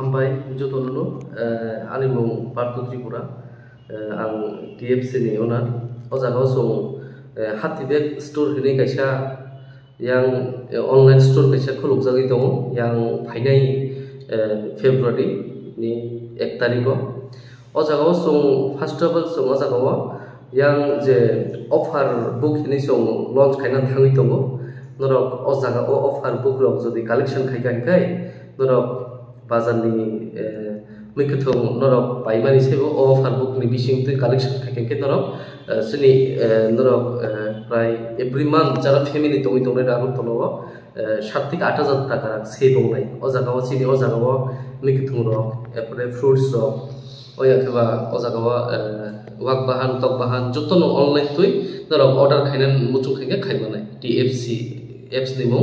हामबाय जतननो आंनि पार्थ त्रिपुरा आं TFC नि ओनार अजागाव सं हातिबेग स्टोर होनाय कायसा yang online store kaisa khulukjagui tongo yang phainai February ni 1 tarikh o jagao song first of all song o jagao yang je offer book ni song launch khaina thangui tongo norok o jaga o offer book rok jodi collection khaikai kai norok bazar ni mikthong norok paimani sebo offer book ni bising tu collection khaikai ke norok sini norok প্রায় every month যারা family তৈরি তৈরি রাখুন তো 7 থেকে 8,000 টাকা save হয় ও জায়গাও চিনি ও জায়গাও মিকিথুং রক এরপরে ফ্রুটস রক ওই অথবা ও জায়গাও ওয়াক বাহান তক বাহান যত অনলাইন তুই ধর অর্ডার খাইনান মুচুং খাইকে খাইবা নাই TFC অ্যাপস নিমো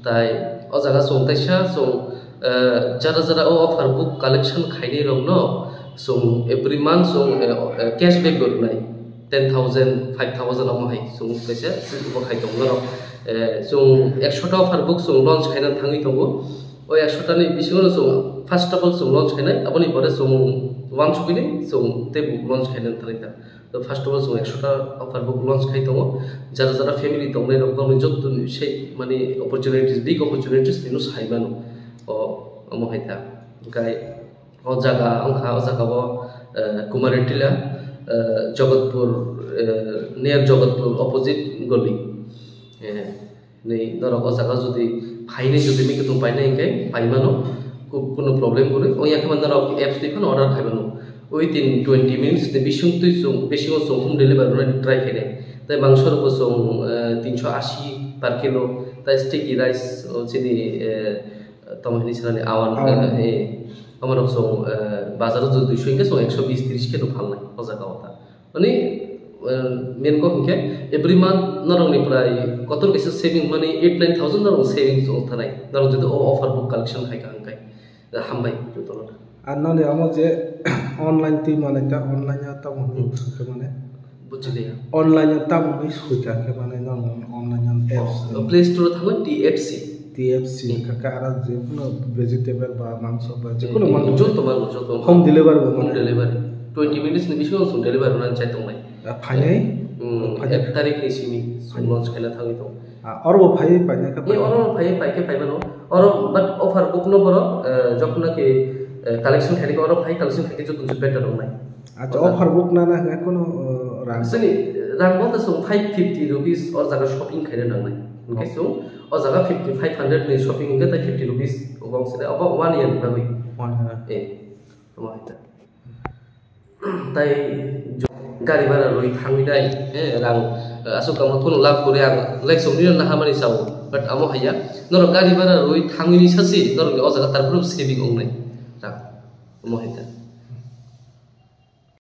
তাই ও জায়গা সংতাইসা সং যারা যারা ও অফার বুক কালেকশন খাইনি রক ন song every month song cashback গর নাই 10,000 5,000 amahai sung kaisa sung khai tongo sung 100 ta offer book sung launch khaina thangi tongo oi 100 ta ni bisingo sung first of all sung launch khaina aboni pore sung one chukini sung te book launch khaina tharita to first of all sung 100 ta offer book launch khai tongo jara jara family tongnai rok goni jotto sei mani opportunities big opportunities ninu saibano o amahai ta gai o jaga angkha o jaga bo kumaretila Jagatpur near Jagatpur opposite गली नहीं नरक जगह जुदी फाइने जुदी मिके तुम पाइने के पाइमानो कोनो problem करे ओ याके मन नरक एप्स दिखन ऑर्डर खाइबानो विदिन 20 मिनिट्स ने बिसुं तुइ सं बेसिङो सं होम डेलिभारि होनाय ट्राइ खाइने ताइ मांसर बसं 380 पर किलो ताइ स्टिकी राइस चिनि तमहनि सरानि आवान আমার সং বাজারে যদি 200 কে সং 120 30 কে ফালনাই ও জায়গাটা মানে মেন কো কে এভরি মান্থ নরংনি প্রায় কত বেশি সেভিং মানে 8-9,000 নরং সেভিং থানাই নরং যদি অফার বুক কালেকশন খাই কাঙ্কাই হামবাই যতন আর নালে আমো যে অনলাইন তি মানে তা অনলাইন তা মানে বুঝলি অনলাইন তা মুই সুইকা কে মানে অনলাইন অ্যাপস প্লে স্টোরে থাকবে TFC kakara je কোনো ভেজিটেবল বা মাংস বা যে কোনো মানে যত হোম ডেলিভারি 20 মিনিটস নি বিশো সম ডেলিভারি না চাই তোমাই ফাইনাই 1 তারিখ নি সিমি লঞ্চ খেলা থাকি তো আর ও ফাই পাইনা কা আর ফাই পাইবানো আর বাট অফার বুক ন বড় যখন নাকি কালেকশন খালি আর ফাই কালেকশন খালি যত বেটার নাই আচ্ছা অফার বুক না না কোনো রাং সনি রাং বলতে সম 550 রুপিস আর জায়গা শপিং খাইলে নাই ओके सो और जगह 500 ने शॉपिंग के 50 रुपीस ओबांग से अब 1 yen बाबी 1 ए तमाइता ताई गाड़ी भाड़ा रई थांगिनाय रां आसुकामा कोनो लाभ करे आं लाइक समनि ना हामानि साव बट आमो हाया नर गाड़ी भाड़ा रई थांगिनि सासे नर अ जगह तारपुर सेभिं ओंनाय रां मोहिता